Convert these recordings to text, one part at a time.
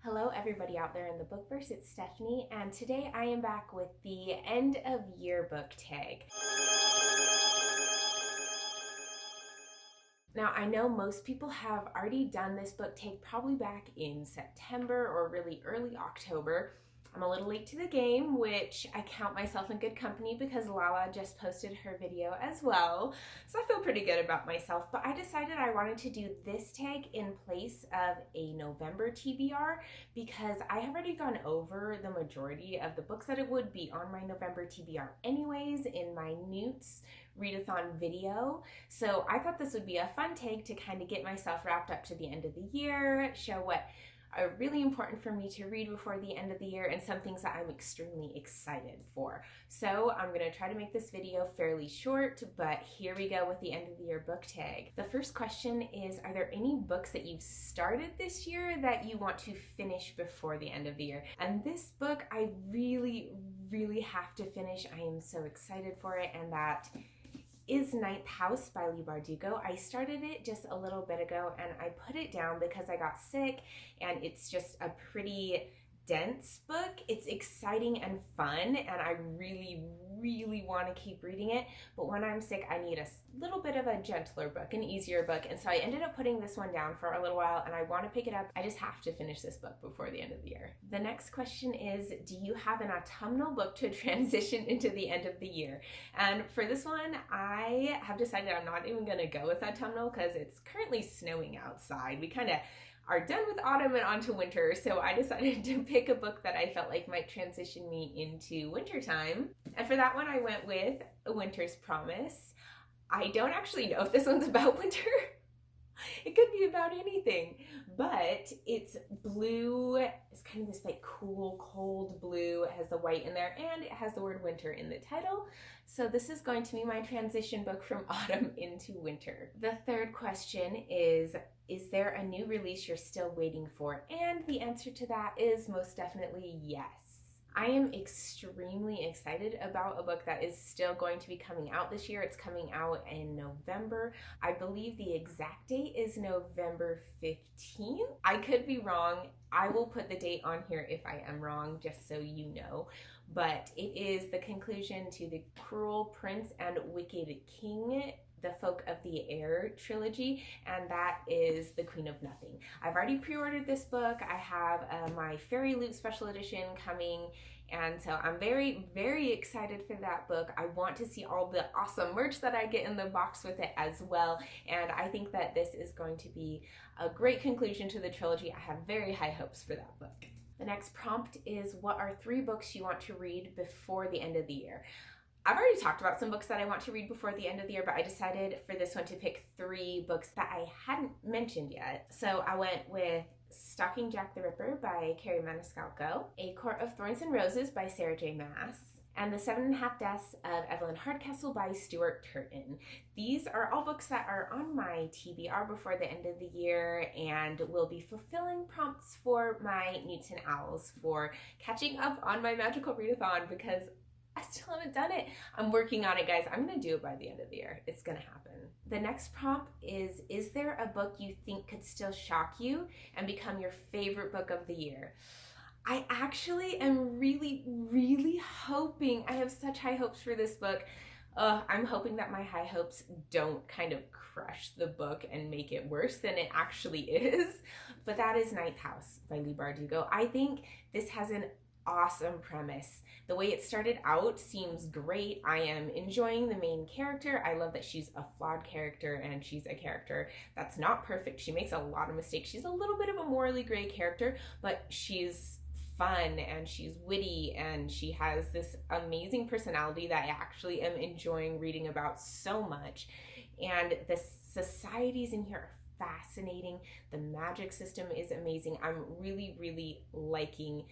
Hello everybody out there in the bookverse, it's Stephanie, and today I am back with the end of year book tag. Now I know most people have already done this book tag probably back in September or really early October. I'm a little late to the game, which I count myself in good company because Lala just posted her video as well. So I feel pretty good about myself, but I decided I wanted to do this tag in place of a November TBR because I have already gone over the majority of the books that it would be on my November TBR anyways in my Newts readathon video. So I thought this would be a fun tag to kind of get myself wrapped up to the end of the year, show what are really important for me to read before the end of the year and some things that I'm extremely excited for. So I'm going to try to make this video fairly short, but here we go with the end of the year book tag. The first question is, are there any books that you've started this year that you want to finish before the end of the year? And this book I really have to finish. I am so excited for it, and that is Ninth House by Leigh Bardugo. I started it just a little bit ago and I put it down because I got sick, and it's just a pretty dense book. It's exciting and fun, and I really want to keep reading it, but when I'm sick I need a little bit of a gentler book, an easier book, and so I ended up putting this one down for a little while, and I want to pick it up. I just have to finish this book before the end of the year. The next question is, do you have an autumnal book to transition into the end of the year? And for this one, I have decided I'm not even going to go with autumnal because it's currently snowing outside. We kind of are done with autumn and onto winter, so I decided to pick a book that I felt like might transition me into wintertime. And for that one, I went with A Winter's Promise. I don't actually know if this one's about winter. It could be about anything, but it's blue. It's kind of this like cool, cold blue. It has the white in there, and it has the word winter in the title. So this is going to be my transition book from autumn into winter. The third question is there a new release you're still waiting for? And the answer to that is most definitely yes. I am extremely excited about a book that is still going to be coming out this year. It's coming out in November. I believe the exact date is November 15th. I could be wrong. I will put the date on here if I am wrong, just so you know. But it is the conclusion to the Cruel Prince and Wicked King, the Folk of the Air trilogy, and that is The Queen of Nothing. I've already pre-ordered this book. I have my Fairy Loot special edition coming, and so I'm very excited for that book. I want to see all the awesome merch that I get in the box with it as well, and I think that this is going to be a great conclusion to the trilogy. I have very high hopes for that book. The next prompt is, what are 3 books you want to read before the end of the year? I've already talked about some books that I want to read before the end of the year, but I decided for this one to pick 3 books that I hadn't mentioned yet. So I went with Stalking Jack the Ripper by Carrie Maniscalco, A Court of Thorns and Roses by Sarah J. Maas, and The 7.5 Deaths of Evelyn Hardcastle by Stuart Turton. These are all books that are on my TBR before the end of the year and will be fulfilling prompts for my Newts and Owls for catching up on my magical readathon because I still haven't done it. I'm working on it, guys. I'm going to do it by the end of the year. It's going to happen. The next prompt is there a book you think could still shock you and become your favorite book of the year? I actually am really hoping, I have such high hopes for this book. I'm hoping that my high hopes don't kind of crush the book and make it worse than it actually is. But that is Ninth House by Leigh Bardugo. I think this has an awesome premise. The way it started out seems great. I am enjoying the main character. I love that she's a flawed character and she's a character that's not perfect. She makes a lot of mistakes. She's a little bit of a morally gray character, but she's fun and she's witty and she has this amazing personality that I actually am enjoying reading about so much. And the societies in here are fascinating. The magic system is amazing. I'm really liking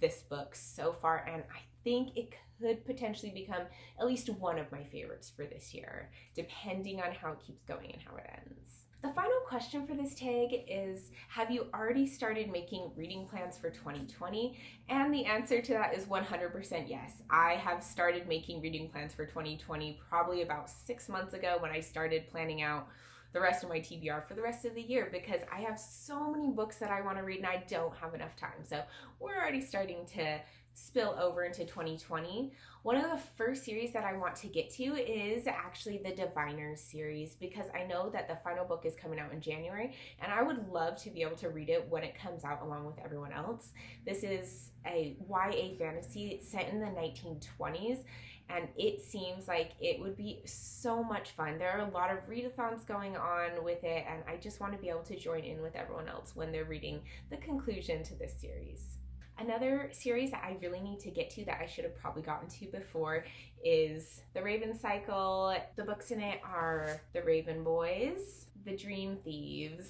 this book so far, and I think it could potentially become at least one of my favorites for this year, depending on how it keeps going and how it ends. The final question for this tag is, have you already started making reading plans for 2020? And the answer to that is 100% yes. I have started making reading plans for 2020 probably about 6 months ago when I started planning out the rest of my TBR for the rest of the year, because I have so many books that I want to read and I don't have enough time. So we're already starting to spill over into 2020. One of the first series that I want to get to is actually the Diviners series, because I know that the final book is coming out in January and I would love to be able to read it when it comes out along with everyone else. This is a YA fantasy set in the 1920s, and it seems like it would be so much fun. There are a lot of readathons going on with it, and I just want to be able to join in with everyone else when they're reading the conclusion to this series. Another series that I really need to get to that I should have probably gotten to before is The Raven Cycle. The books in it are The Raven Boys, The Dream Thieves,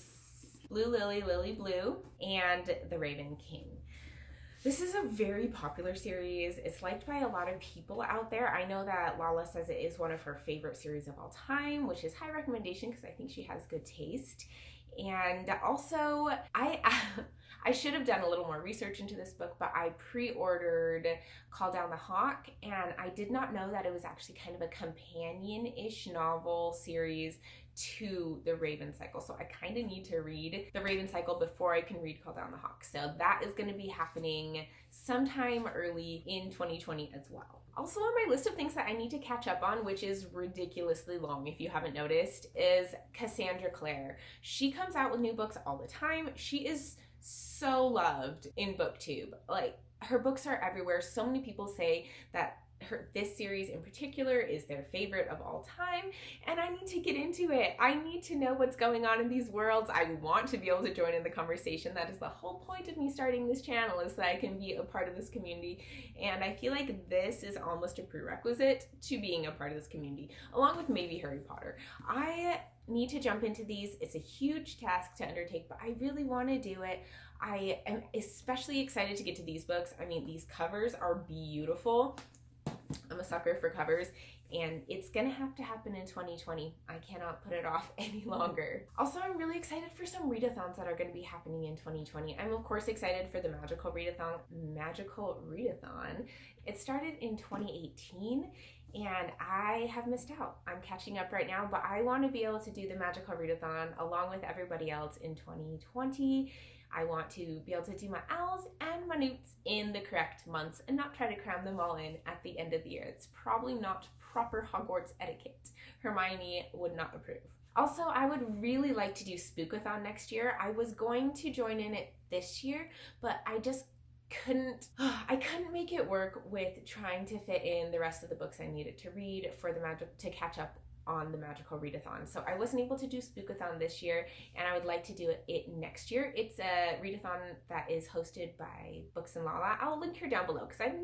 Blue Lily, Lily Blue, and The Raven King. This is a very popular series. It's liked by a lot of people out there. I know that Lala says it is one of her favorite series of all time, which is high recommendation because I think she has good taste. And also, I should have done a little more research into this book, but I pre-ordered Call Down the Hawk, and I did not know that it was actually kind of a companion-ish novel series to The Raven Cycle. So I kind of need to read The Raven Cycle before I can read Call Down the Hawk. So that is going to be happening sometime early in 2020 as well. Also on my list of things that I need to catch up on, which is ridiculously long if you haven't noticed, is Cassandra Clare. She comes out with new books all the time. She is so loved in BookTube. Like, her books are everywhere. So many people say that this series in particular is their favorite of all time, and I need to get into it. I need to know what's going on in these worlds. I want to be able to join in the conversation. That is the whole point of me starting this channel, is that I can be a part of this community, and I feel like this is almost a prerequisite to being a part of this community, along with maybe Harry Potter. I need to jump into these. It's a huge task to undertake, but I really want to do it. I am especially excited to get to these books. I mean, these covers are beautiful. I'm a sucker for covers, and it's gonna have to happen in 2020. I cannot put it off any longer. Also, I'm really excited for some readathons that are gonna be happening in 2020. I'm of course excited for the Magical Readathon. It started in 2018, and I have missed out. I'm catching up right now, but I want to be able to do the Magical Readathon along with everybody else in 2020. I want to be able to do my owls and my newts in the correct months and not try to cram them all in at the end of the year. It's probably not proper Hogwarts etiquette. Hermione would not approve. Also, I would really like to do Spookathon next year. I was going to join in it this year, but I just couldn't make it work with trying to fit in the rest of the books I needed to read for to catch up on the Magical Readathon. So I wasn't able to do Spookathon this year, and I would like to do it next year. It's a readathon that is hosted by BooksandLala. I'll link her down below because I've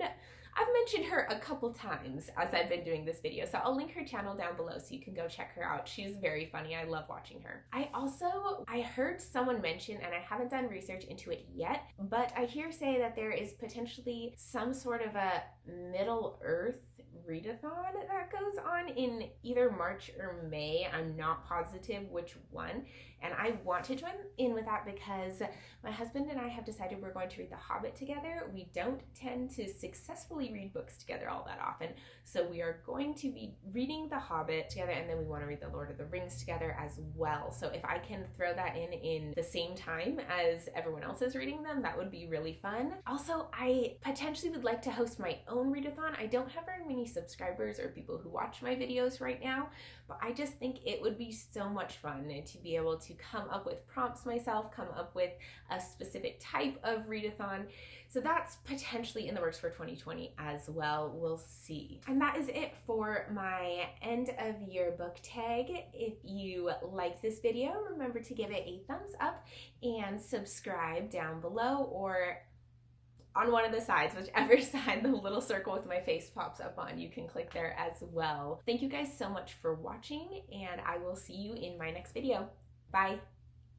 mentioned her a couple times as I've been doing this video, so I'll link her channel down below so you can go check her out. She's very funny. I love watching her. I heard someone mention, and I haven't done research into it yet, but I hear say that there is potentially some sort of a Middle Earth readathon that goes on in either March or May. I'm not positive which one, and I want to join in with that because my husband and I have decided we're going to read The Hobbit together. We don't tend to successfully read books together all that often, so we are going to be reading The Hobbit together, and then we want to read The Lord of the Rings together as well. So if I can throw that in the same time as everyone else is reading them, that would be really fun. Also, I potentially would like to host my own readathon. I don't have very many subscribers or people who watch my videos right now, but I just think it would be so much fun to be able to come up with prompts myself, come up with a specific type of readathon. So that's potentially in the works for 2020 as well. We'll see. And that is it for my end of year book tag. If you liked this video, remember to give it a thumbs up and subscribe down below or on one of the sides, whichever side the little circle with my face pops up on, you can click there as well. Thank you guys so much for watching, and I will see you in my next video. Bye.